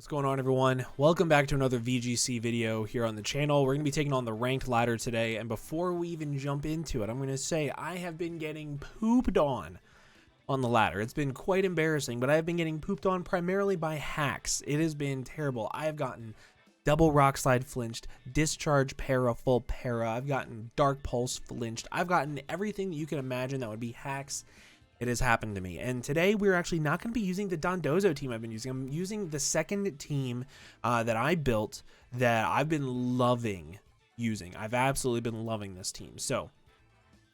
What's going on, everyone? Welcome back to another VGC video here on the channel. We're going to be taking on the ranked ladder today, and before we even jump into it, I'm going to say I have been getting pooped on the ladder. It's been quite embarrassing, but I've been getting pooped on primarily by hacks. It has been terrible. I have gotten double rock slide flinched, discharge para, full para. I've gotten dark pulse flinched. I've gotten everything that you can imagine that would be hacks. It has happened to me. And today we're actually not going to be using the Dondozo team I've been using. I'm using the second team that I built that I've been loving using. I've absolutely been loving this team. So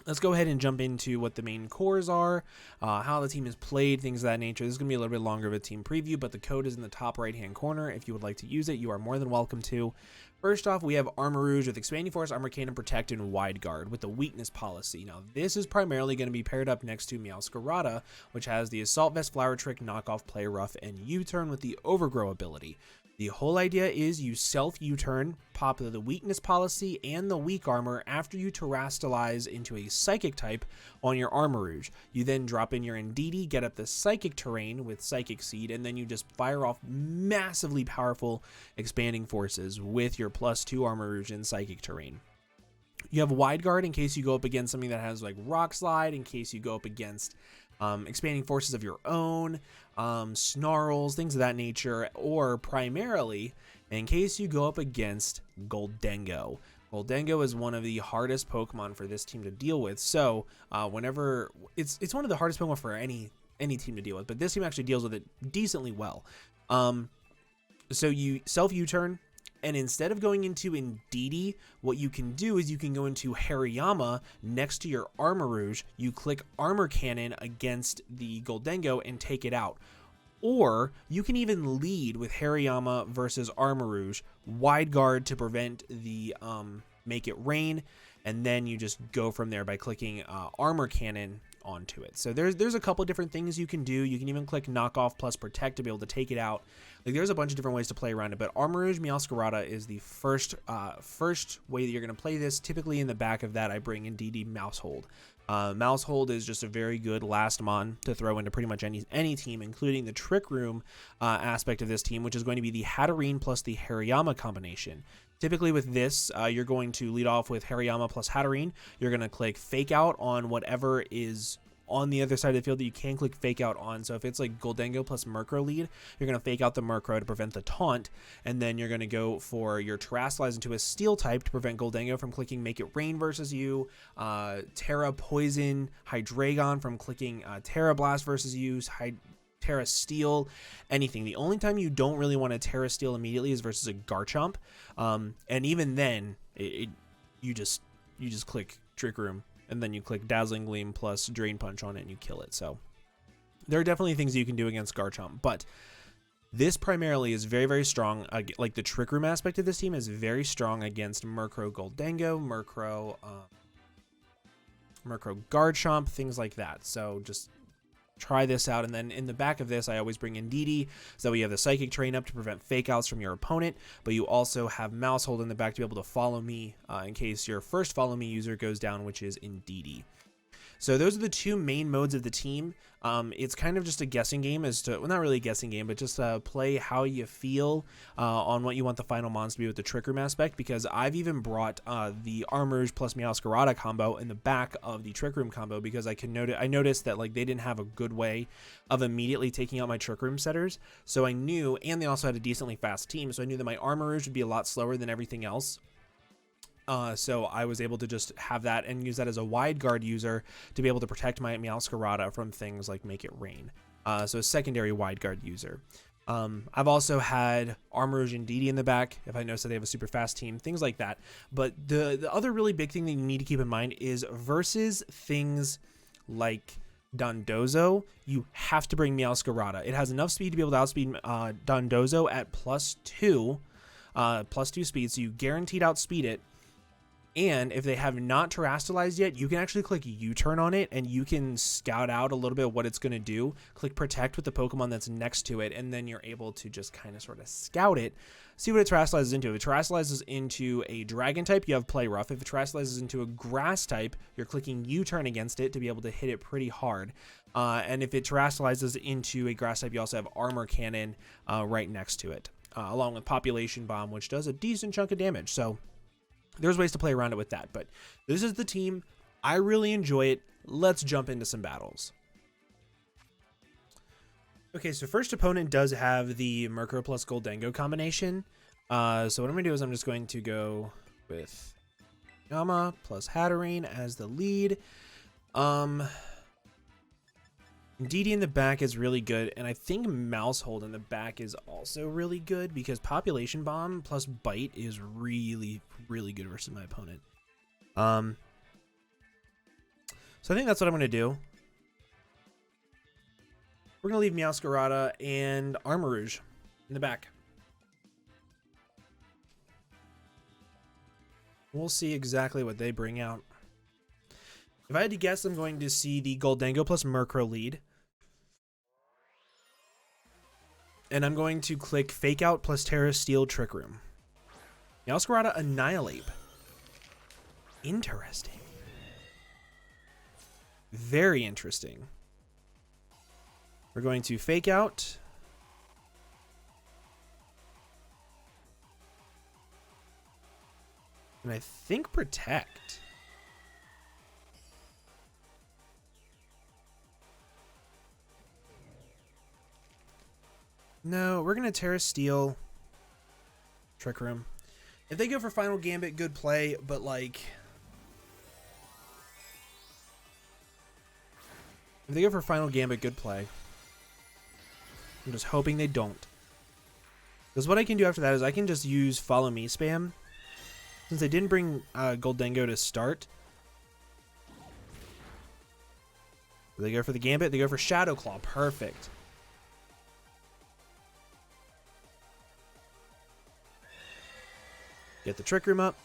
let's go ahead and jump into what the main cores are, how the team is played, things of that nature. This is going to be a little bit longer of a team preview, but the code is in the top right-hand corner. If you would like to use it, you are more than welcome to. First off, we have Armor Rouge with Expanding Force, Armor Cannon, Protect, and Wide Guard with the Weakness Policy. Now, this is primarily going to be paired up next to Meowscarada, which has the Assault Vest, Flower Trick, Knockoff, Play Rough, and U-Turn with the Overgrow ability. The whole idea is you self U-turn, pop the Weakness Policy and the Weak Armor after you Terrastalize into a Psychic type on your Armor Rouge. You then drop in your Indeedee, get up the Psychic terrain with Psychic Seed, and then you just fire off massively powerful Expanding Forces with your +2 Armor Rouge and Psychic terrain. You have Wide Guard in case you go up against something that has like Rock Slide, in case you go up against Expanding Forces of your own, Snarls, things of that nature, or primarily in case you go up against GHOLDENGO. GHOLDENGO is one of the hardest Pokemon for this team to deal with. So whenever it's one of the hardest Pokemon for any team to deal with, but this team actually deals with it decently well. So you self U-turn. And instead of going into Indeedee, what you can do is you can go into Hariyama next to your Armor Rouge. You click Armor Cannon against the GHOLDENGO and take it out. Or you can even lead with Hariyama versus Armor Rouge, Wide Guard to prevent the Make It Rain, and then you just go from there by clicking Armor Cannon onto it. So there's a couple different things you can do. You can even click Knockoff plus Protect to be able to take it out. Like, there's a bunch of different ways to play around it, but Armor Rouge Meowscarada is the first way that you're going to play this. Typically in the back of that, I bring Indeedee Mousehold. Mousehold is just a very good last mon to throw into pretty much any team, including the Trick Room aspect of this team, which is going to be the Hatterene plus the Hariyama combination. Typically with this, you're going to lead off with Hariyama plus Hatterene. You're going to click Fake Out on whatever is on the other side of the field that you can click Fake Out on. So if it's like GHOLDENGO plus Murkrow lead, you're going to Fake Out the Murkrow to prevent the taunt, and then you're going to go for your Terrastalize into a Steel type to prevent GHOLDENGO from clicking Make It Rain versus you, Terra Poison Hydreigon from clicking Terra Blast versus you, Terra Steel, anything. The only time you don't really want to Terra Steel immediately is versus a Garchomp, and even then, you just click Trick Room, and then you click Dazzling Gleam plus Drain Punch on it and you kill it. So there are definitely things you can do against Garchomp, but this primarily is very, very strong. Like, the Trick Room aspect of this team is very strong against Murkrow GHOLDENGO, Murkrow Garchomp, things like that. So just try this out. And then in the back of this, I always bring Indeedee, so we have the Psychic Train up to prevent fake outs from your opponent, but you also have Mousehold in the back to be able to follow me in case your first follow me user goes down, which is Indeedee. So those are the two main modes of the team. It's kind of just a guessing game as to, well, not really a guessing game, but just play how you feel on what you want the final mons to be with the Trick Room aspect, because I've even brought the Armor Rouge plus Meowscarada combo in the back of the Trick Room combo, because I noticed that like they didn't have a good way of immediately taking out my Trick Room setters. So I knew, and they also had a decently fast team, so I knew that my Armor Rouge would be a lot slower than everything else. So I was able to just have that and use that as a Wide Guard user to be able to protect my Meowscarada from things like Make It Rain. So a secondary Wide Guard user. I've also had Armor Rouge and Indeedee in the back, if I notice that they have a super fast team, things like that. But the other really big thing that you need to keep in mind is versus things like Dondozo, you have to bring Meowscarada. It has enough speed to be able to outspeed Dondozo at +2 speed, so you guaranteed outspeed it. And if they have not Terrastalized yet, you can actually click U-turn on it, and you can scout out a little bit of what it's going to do. Click Protect with the Pokemon that's next to it, and then you're able to just kind of sort of scout it, see what it Terrastalizes into. If it Terrastalizes into a Dragon type, you have Play Rough. If it Terrastalizes into a Grass type, you're clicking U-turn against it to be able to hit it pretty hard. And if it Terrastalizes into a Grass type, you also have Armor Cannon right next to it. along with Population Bomb, which does a decent chunk of damage. So there's ways to play around it with that. But this is the team. I really enjoy it. Let's jump into some battles. Okay, so first opponent does have the Murkrow plus Goldengo combination. So what I'm going to do is I'm just going to go with Yama plus Hatterene as the lead. DD in the back is really good, and I think Mousehold in the back is also really good because Population Bomb plus Bite is really, really good versus my opponent. So I think that's what I'm going to do. We're going to leave Meowscarada and Armarouge in the back. We'll see exactly what they bring out. If I had to guess, I'm going to see the Goldengo plus Murkrow lead. And I'm going to click Fake Out plus Terra Steel Trick Room. Meowscarada Annihilate. Interesting. Very interesting. We're going to Fake Out. And I think Protect. No, we're going to Terra Steel Trick Room. If they go for Final Gambit, good play, but like... If they go for Final Gambit, good play. I'm just hoping they don't. Because what I can do after that is I can just use Follow Me spam. Since they didn't bring Goldengo to start. They go for the Gambit, they go for Shadow Claw. Perfect. Get the Trick Room up.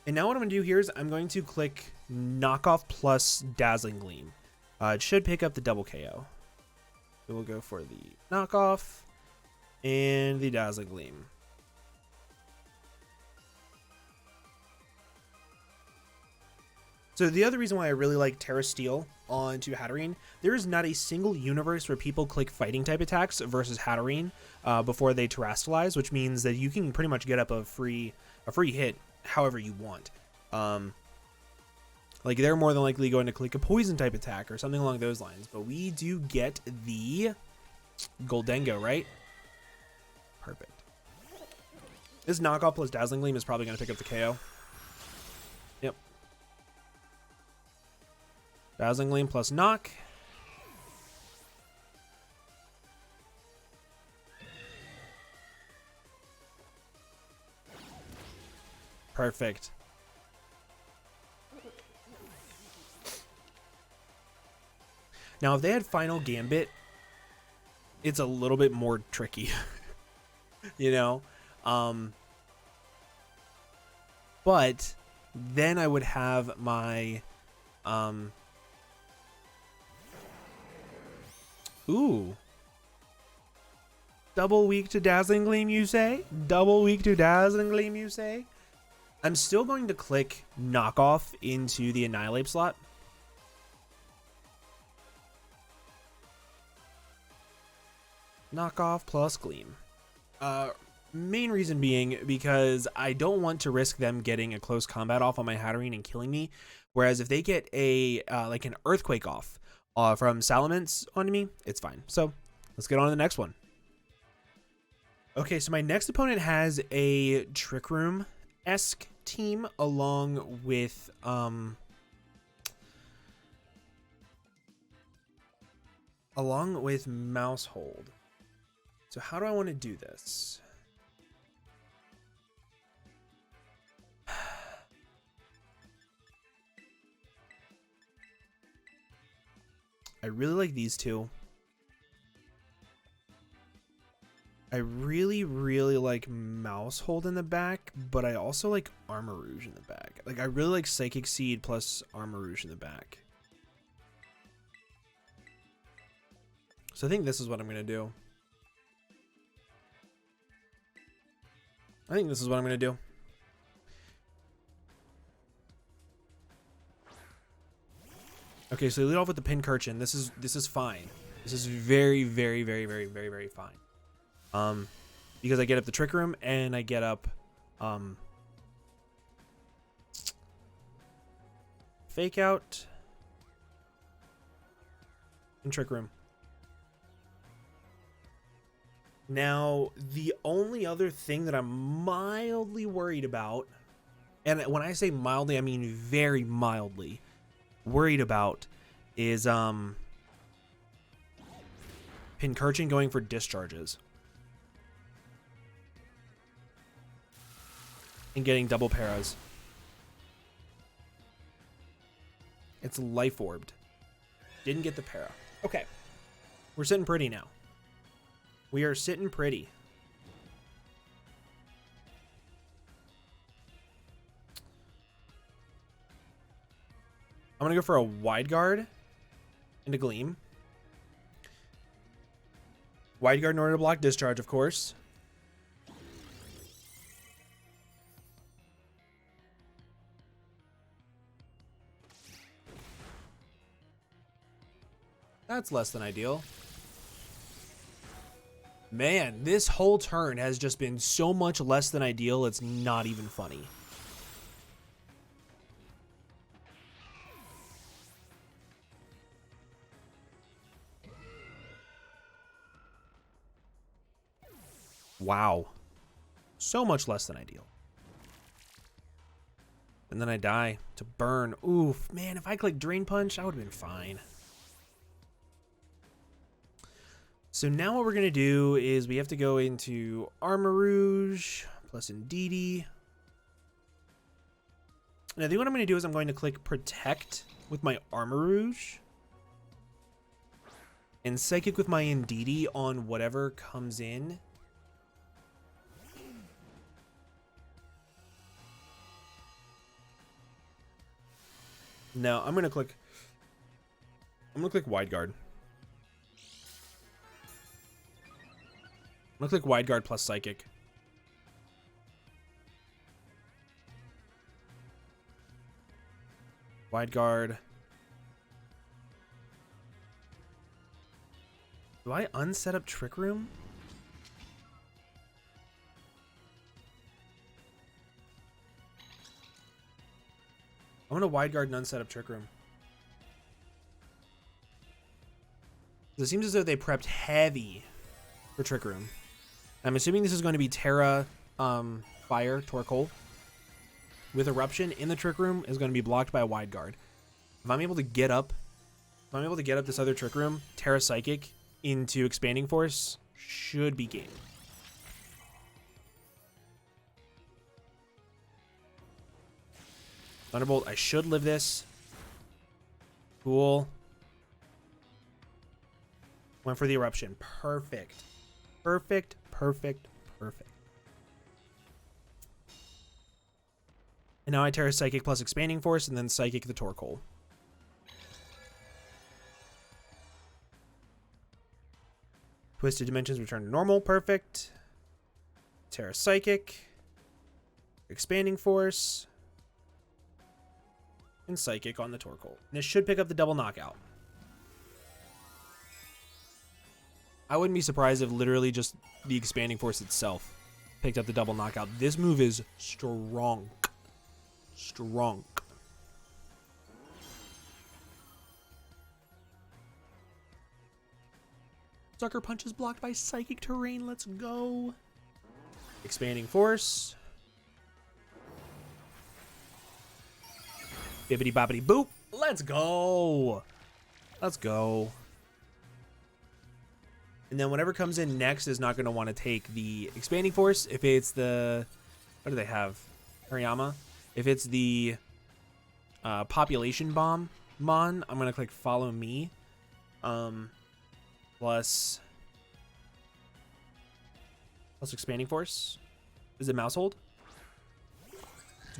And now what I'm going to do here is I'm going to click Knockoff plus Dazzling Gleam. It should pick up the double KO. So we'll go for the Knockoff and the Dazzling Gleam. So the other reason why I really like Terra Steel onto Hatterene, there is not a single universe where people click fighting type attacks versus Hatterene before they terrestrialize, which means that you can pretty much get up a free hit however you want. Like they're more than likely going to click a poison type attack or something along those lines. But we do get the Goldengo, right? Perfect. This Knockoff plus Dazzling Gleam is probably going to pick up the KO. Yep. Dazzling Gleam plus Knock. Perfect. Now, if they had Final Gambit, it's a little bit more tricky, you know? But then I would have my, ooh. Double weak to Dazzling Gleam, you say? Double weak to Dazzling Gleam, you say? I'm still going to click Knockoff into the Annihilate slot. Knockoff plus Gleam. Main reason being because I don't want to risk them getting a close combat off on my Hatterene and killing me. Whereas if they get a like an Earthquake off from Salamence onto me, it's fine. So let's get on to the next one. Okay, so my next opponent has a Trick Room-esque team along with Mousehold. So how do I want to do this? I really like these two. I really, really like Mousehold in the back, but I also like Armarouge in the back. Like, I really like Psychic Seed plus Armarouge in the back. So I think this is what I'm going to do. Okay, so they lead off with the Pincurchin. This is fine. This is very, very, very, very, very, very fine. Because I get up the Trick Room and I get up Fake Out and Trick Room. Now, the only other thing that I'm mildly worried about, and when I say mildly, I mean very mildly worried about, is Pincurchin going for discharges and getting double paras. It's life orbed. Didn't get the para. Okay. We're sitting pretty now. We are sitting pretty. I'm going to go for a wide guard and a gleam. Wide guard in order to block discharge, of course. That's less than ideal. Man, this whole turn has just been so much less than ideal, it's not even funny. Wow. So much less than ideal. And then I die to burn. Oof, man, if I clicked Drain Punch, I would have been fine. So now what we're going to do is we have to go into Armor Rouge plus Indeedee. And I think what I'm going to do is I'm going to click Protect with my Armor Rouge and Psychic with my Indeedee on whatever comes in. No, I'm going to click Wide Guard. I'm going to click Wide Guard plus Psychic. Wide Guard. Do I unset up Trick Room? I'm going to Wide Guard and unset up Trick Room. It seems as though they prepped heavy for Trick Room. I'm assuming this is going to be Terra Fire Torkoal with Eruption in the Trick Room is going to be blocked by a Wide Guard. If I'm able to get up this other Trick Room, Terra Psychic into Expanding Force should be game. Thunderbolt, I should live this. Cool. Went for the Eruption. Perfect. Perfect, perfect, perfect. And now I Terra Psychic plus Expanding Force and then Psychic the Torkoal. Twisted Dimensions return to normal. Perfect. Terra Psychic. Expanding Force. And Psychic on the Torkoal. And this should pick up the double knockout. I wouldn't be surprised if literally just the Expanding Force itself picked up the double knockout. This move is strong. Strong. Sucker Punch is blocked by Psychic Terrain. Let's go. Expanding Force. Bibbity boppity boop. Let's go. Let's go. And then whatever comes in next is not going to want to take the Expanding Force. If it's the... What do they have? Hariyama. If it's the Population Bomb Mon, I'm going to click Follow Me. Plus Expanding Force. Is it Mouse Hold?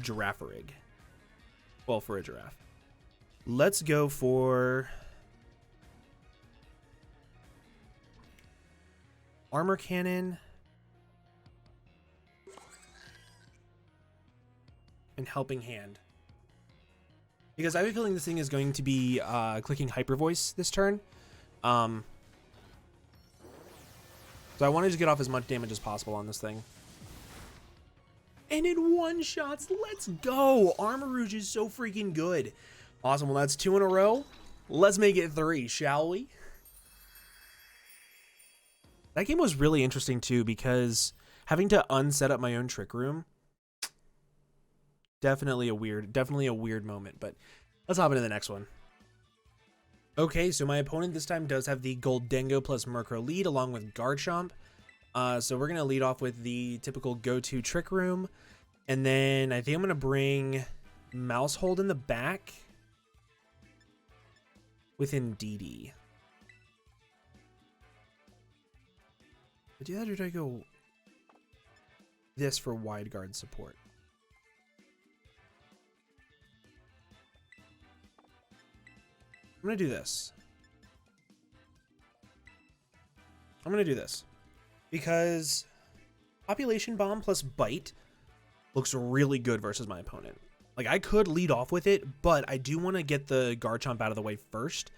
Giraffe Rig. Well, for a giraffe. Let's go for... Armor Cannon and Helping Hand, because I have a feeling this thing is going to be clicking Hyper Voice this turn. So I want to just get off as much damage as possible on this thing. And in one shots, let's go. Armor Rouge is so freaking good. Awesome. Well, that's 2 in a row. Let's make it 3, shall we? That game was really interesting too, because having to unset up my own trick room, definitely a weird moment, but let's hop into the next one. Okay, so my opponent this time does have the GHOLDENGO plus Murkrow lead along with Garchomp. So we're going to lead off with the typical go-to trick room. And then I think I'm going to bring Mousehold in the back with Indeedee. Do that, or do I go this for wide guard support? I'm going to do this. I'm going to do this because Population Bomb plus Bite looks really good versus my opponent. Like, I could lead off with it, but I do want to get the Garchomp out of the way first,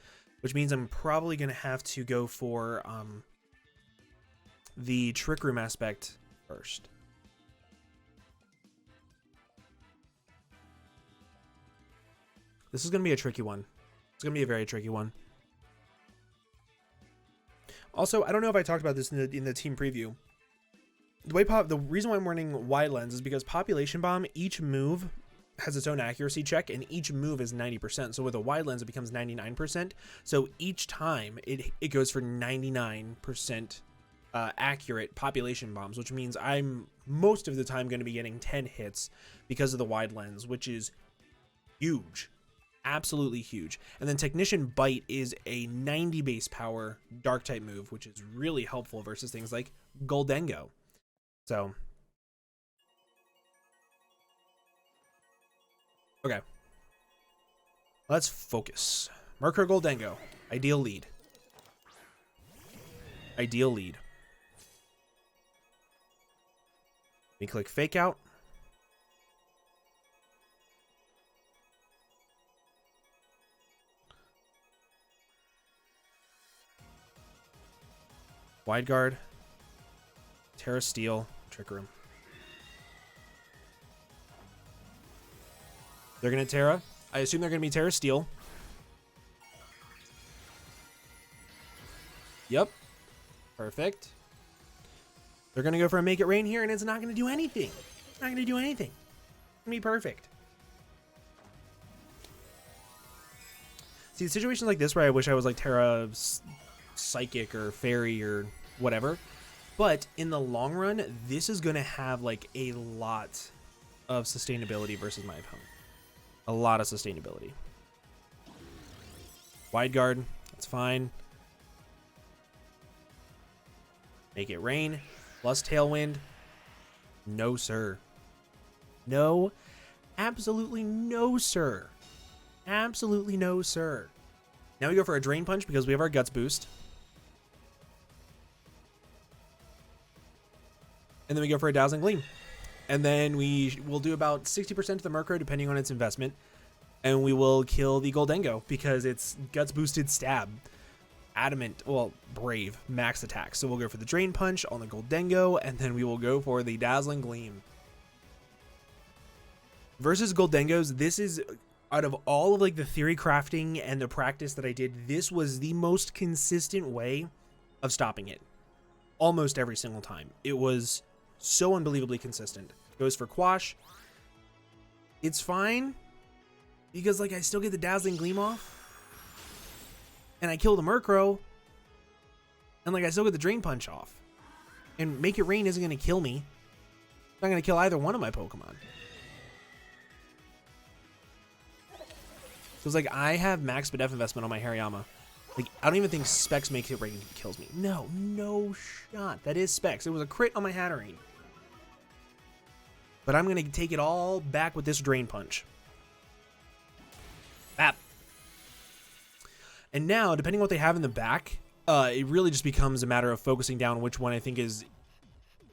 which means I'm probably going to have to go for the Trick Room aspect first. This is going to be a tricky one. It's going to be a very tricky one. Also, I don't know if I talked about this in the team preview. The reason why I'm running Wide Lens is because Population Bomb, each move has its own accuracy check, and each move is 90%. So with a Wide Lens, it becomes 99%. So each time, it goes for 99% accurate Population Bombs, which means I'm most of the time going to be getting 10 hits because of the Wide Lens, which is huge. Absolutely huge. And then Technician Bite is a 90 base power dark type move, which is really helpful versus things like GHOLDENGO. So okay, let's focus. Murkrow GHOLDENGO, ideal lead. Ideal lead. We click Fake Out. Wide Guard, Terra Steel, Trick Room. They're going to Terra. I assume they're going to be Terra Steel. Yep. Perfect. They're going to go for a Make It Rain here, and it's not going to do anything. It's not going to do anything. It's going to be perfect. See, situations like this where I wish I was like Terra Psychic or Fairy or whatever, but in the long run, this is going to have like a lot of sustainability versus my opponent. A lot of sustainability. Wide Guard, that's fine. Make It Rain plus Tailwind. No, sir. No, absolutely no, sir. Absolutely no, sir. Now we go for a Drain Punch because we have our Guts boost. And then we go for a Dazzling Gleam. And then we will do about 60% of the Murkrow depending on its investment. And we will kill the GHOLDENGO because it's Guts boosted Stab. Adamant, well, Brave, max attack. So we'll go for the Drain Punch on the GHOLDENGO, and then we will go for the Dazzling Gleam. Versus GHOLDENGOs, this is, out of all of like the theory crafting and the practice that I did, this was the most consistent way of stopping it. Almost every single time. It was so unbelievably consistent. Goes for Quash. It's fine because like I still get the Dazzling Gleam off. And I kill the Murkrow. And like I still get the Drain Punch off. And Make It Rain isn't going to kill me. It's not going to kill either one of my Pokemon. So it's like I have max Def investment on my Hariyama. Like, I don't even think Specs Make It Rain kills me. No, no shot. That is Specs. It was a crit on my Hatterene. But I'm going to take it all back with this Drain Punch. Bap. And now, depending on what they have in the back, it really just becomes a matter of focusing down which one I think is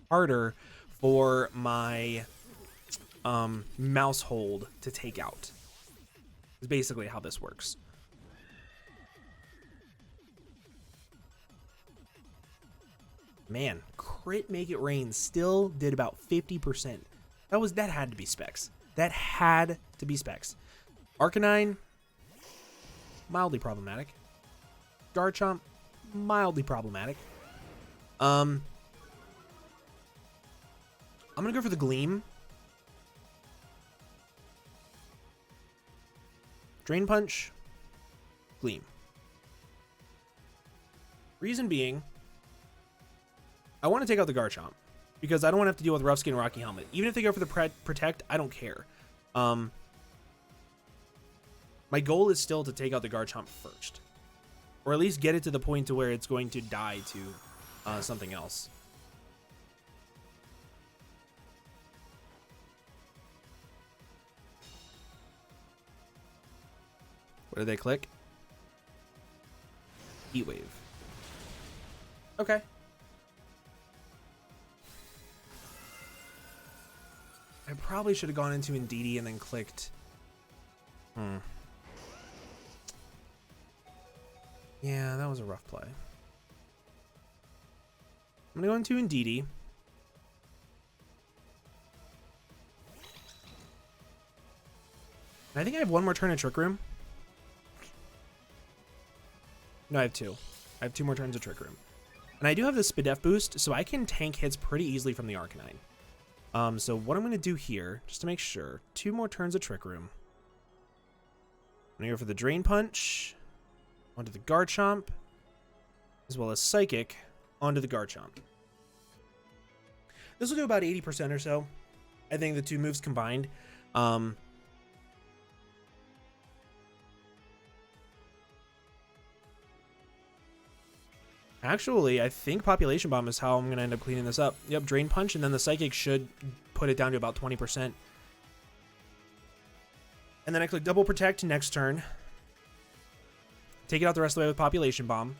harder for my Mousehold to take out. Is basically how this works. Man, crit make it rain still did about 50%. That had to be specs. That had to be specs. Arcanine, mildly problematic. Garchomp, mildly problematic. I'm gonna go for the Gleam. Drain Punch, Gleam. Reason being, I want to take out the Garchomp because I don't want to have to deal with Rough Skin and Rocky Helmet. Even if they go for the Protect, I don't care. My goal is still to take out the Garchomp first, or at least get it to the point to where it's going to die to something else. What did they click? Heat Wave. Okay. I probably should have gone into Indeedee and then clicked. Yeah, that was a rough play. I'm gonna go into Indeedee. And I think I have one more turn of Trick Room. No, I have two. I have two more turns of Trick Room. And I do have the Spadef boost, so I can tank hits pretty easily from the Arcanine. So what I'm going to do here, just to make sure, two more turns of Trick Room. I'm going to go for the Drain Punch onto the Garchomp, as well as Psychic onto the Garchomp. This will do about 80% or so. I think the two moves combined. Actually, I think Population Bomb is how I'm going to end up cleaning this up. Yep, Drain Punch, and then the Psychic should put it down to about 20%. And then I click Double Protect next turn. Take it out the rest of the way with Population Bomb.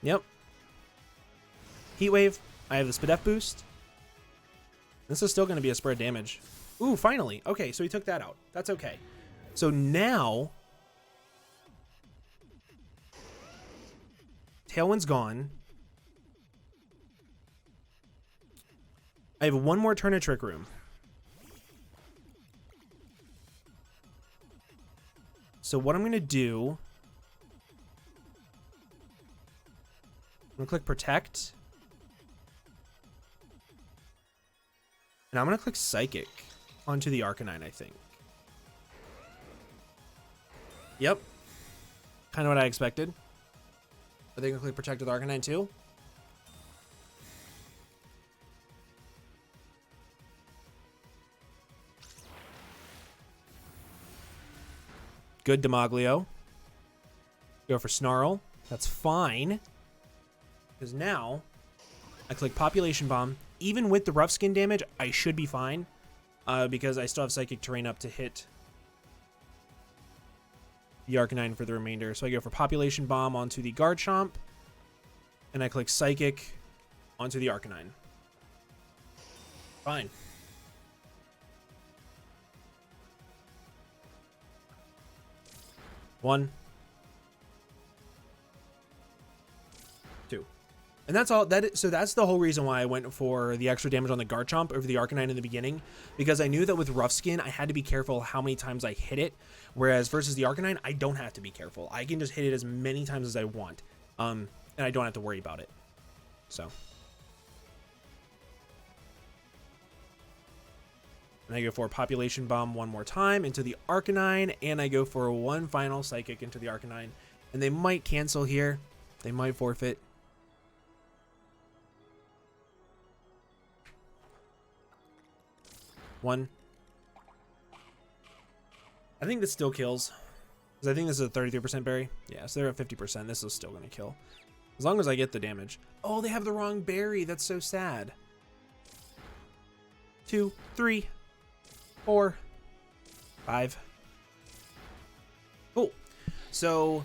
Yep. Heat Wave. I have the Spadef boost. This is still going to be a spread damage. Ooh, finally. Okay, so he took that out. That's okay. So now Tailwind's gone. I have one more turn of Trick Room. So what I'm going to do, I'm going to click Protect. And I'm going to click Psychic onto the Arcanine, I think. Yep. Kind of what I expected. Are they going to click Protect with Arcanine too? Good Demoglio. Go for Snarl. That's fine. Because now I click Population Bomb. Even with the Rough Skin damage, I should be fine. Because I still have Psychic Terrain up to hit the Arcanine for the remainder. So I go for Population Bomb onto the Garchomp. And I click Psychic onto the Arcanine. Fine. One. Two. And that's all. So that's the whole reason why I went for the extra damage on the Garchomp over the Arcanine in the beginning, because I knew that with Rough Skin, I had to be careful how many times I hit it, whereas versus the Arcanine, I don't have to be careful. I can just hit it as many times as I want, and I don't have to worry about it. So. And I go for Population Bomb one more time into the Arcanine, and I go for one final Psychic into the Arcanine. And they might cancel here. They might forfeit. One. I think this still kills. Because I think this is a 33% berry. Yeah, so they're at 50%. This is still going to kill. As long as I get the damage. Oh, they have the wrong berry. That's so sad. 2, 3, 4, 5. Cool. So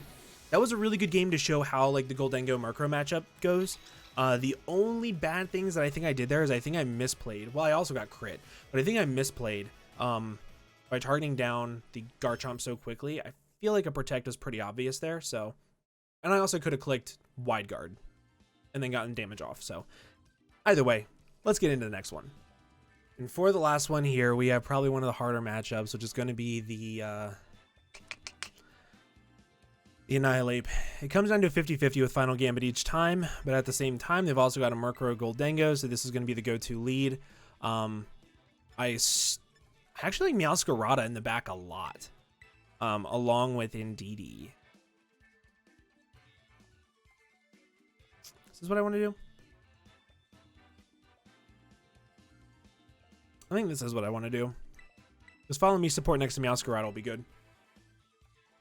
that was a really good game to show how like the Goldengo Murkrow matchup goes. The only bad things that I think I did there is I think I misplayed. Well, I also got crit, but I think I misplayed by targeting down the Garchomp so quickly. I feel like a Protect was pretty obvious there, so And I also could have clicked wide guard and then gotten damage off. So either way, let's get into the next one. And for the last one here, we have probably one of the harder matchups, which is going to be the Annihilate. It comes down to 50-50 with Final Gambit each time, but at the same time, they've also got a Murkrow GHOLDENGO, so this is going to be the go-to lead. I actually like Meowscarada in the back a lot, along with Indeedee. Is this what I want to do? I think this is what I want to do. Just follow me support next to Meowscarada will be good.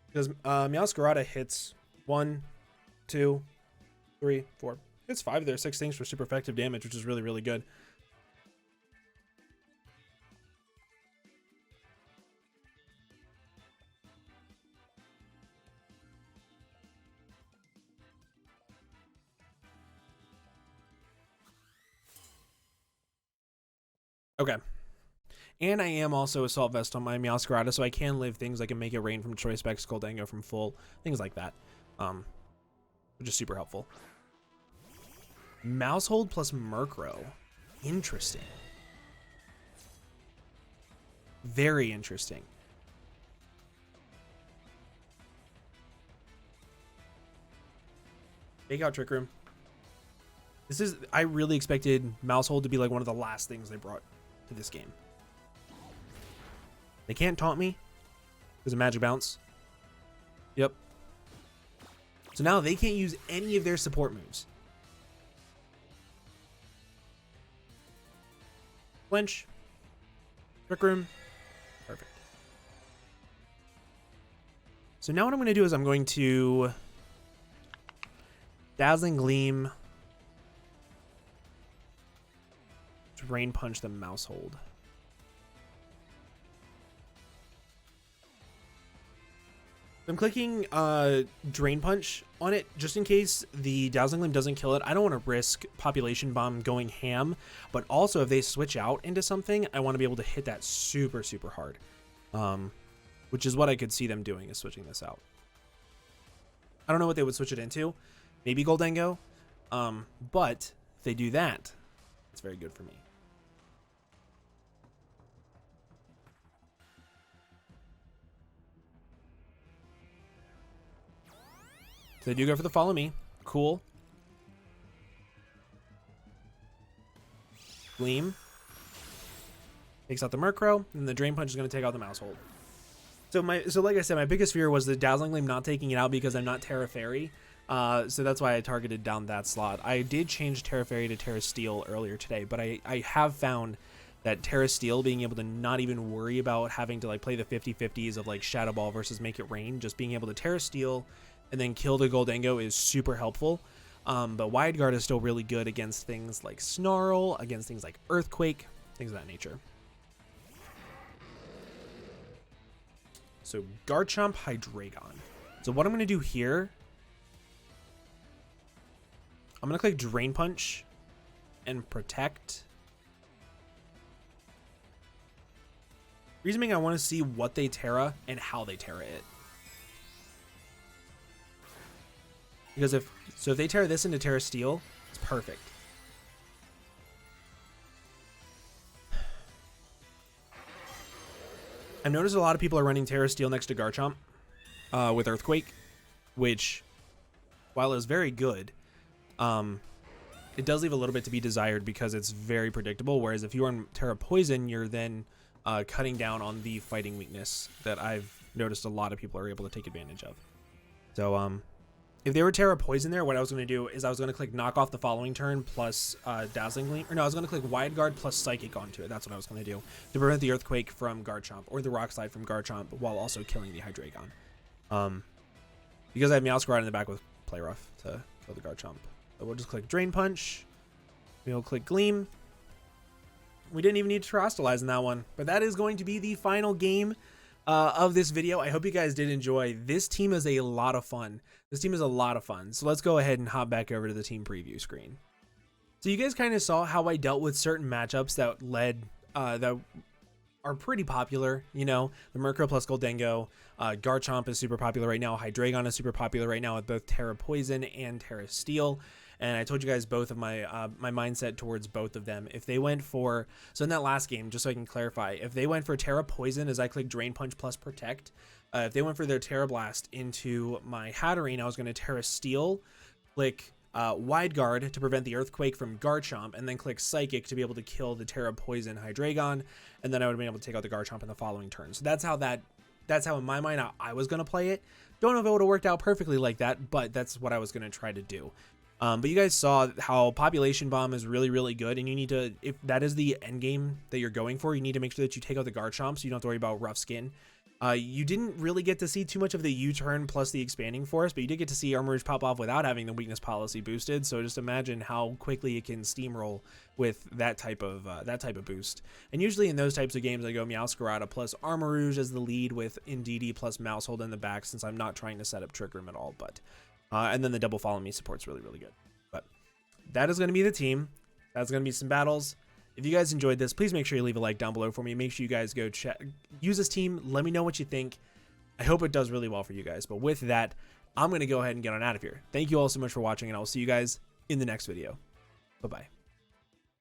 Because Meowscarada hits 1, 2, 3, 4. Hits 5 there, 6 things for super effective damage, which is really, really good. Okay. And I am also Assault Vest on my Meowscarada, so I can live things. I can make it rain from Choice Specs, GHOLDENGO from full, things like that. Which is super helpful. Mousehold plus Murkrow. Interesting. Very interesting. Take out Trick Room. This is, I really expected Mousehold to be like one of the last things they brought to this game. They can't taunt me. There's a Magic Bounce. Yep. So now they can't use any of their support moves. Flinch. Trick Room. Perfect. So now what I'm going to do is I'm going to Dazzling Gleam. Drain Punch the Mousehold. I'm clicking Drain Punch on it just in case the Dazzling Gleam doesn't kill it. I don't want to risk Population Bomb going ham, but also if they switch out into something, I want to be able to hit that super, super hard. Which is what I could see them doing, is switching this out. I don't know what they would switch it into. Maybe GHOLDENGO. But if they do that, it's very good for me. So they do go for the follow me. Cool. Gleam. Takes out the Murkrow, and the Drain Punch is going to take out the Mousehold. So like I said, my biggest fear was the Dazzling Gleam not taking it out because I'm not Terra Fairy. So that's why I targeted down that slot. I did change Terra Fairy to Terra Steel earlier today, but I have found that Terra Steel, being able to not even worry about having to like play the 50-50s of like Shadow Ball versus Make It Rain, just being able to Terra Steel and then kill the GHOLDENGO is super helpful. But Wide Guard is still really good against things like Snarl, against things like Earthquake, things of that nature. So Garchomp, Hydreigon. So what I'm going to do here, I'm going to click Drain Punch and Protect. Reason being, I want to see what they Terra and how they Terra it. Because if they Terra this into Terra Steel, it's perfect. I've noticed a lot of people are running Terra Steel next to Garchomp with Earthquake, which, while is very good, it does leave a little bit to be desired because it's very predictable. Whereas if you run Terra Poison, you're then cutting down on the fighting weakness that I've noticed a lot of people are able to take advantage of. So if they were Terra Poison there, what I was going to do is I was going to click Knock Off the following turn plus Dazzling Gleam. Or no, I was going to click Wide Guard plus Psychic onto it. That's what I was going to do to prevent the Earthquake from Garchomp or the Rock Slide from Garchomp while also killing the Hydreigon. Because I have Meowscarada in the back with Play Rough to kill the Garchomp. So we'll just click Drain Punch. We'll click Gleam. We didn't even need to Terrastalize in that one. But that is going to be the final game of this video. I hope you guys did enjoy. This team is a lot of fun. This team is a lot of fun. So let's go ahead and hop back over to the team preview screen. So you guys kind of saw how I dealt with certain matchups that led, that are pretty popular. You know, the Murkrow plus GHOLDENGO, Garchomp is super popular right now. Hydreigon is super popular right now with both Terra Poison and Terra Steel. And I told you guys both of my my mindset towards both of them. If they went for, so in that last game, just so I can clarify, if they went for Terra Poison as I click Drain Punch plus Protect, if they went for their Terra Blast into my Hatterene, I was going to Terra Steel, click Wide Guard to prevent the Earthquake from Garchomp, and then click Psychic to be able to kill the Terra Poison Hydreigon, and then I would have been able to take out the Garchomp in the following turn. So that's how in my mind I was going to play it. Don't know if it would have worked out perfectly like that, but that's what I was going to try to do. But you guys saw how Population Bomb is really, really good, and you need to, if that is the end game that you're going for, you need to make sure that you take out the Garchomp so you don't have to worry about Rough Skin. You didn't really get to see too much of the U-turn plus the Expanding Force, but you did get to see Armourouge pop off without having the Weakness Policy boosted, so just imagine how quickly it can steamroll with that type of boost. And usually in those types of games, I go Meowscarada plus Armourouge as the lead with Indeedee plus Maushold in the back, since I'm not trying to set up Trick Room at all, but... and then the double follow me support's really, really good. But that is going to be the team. That's going to be some battles. If you guys enjoyed this, please make sure you leave a like down below for me. Make sure you guys go use this team. Let me know what you think. I hope it does really well for you guys. But with that, I'm going to go ahead and get on out of here. Thank you all so much for watching, and I will see you guys in the next video. Bye-bye.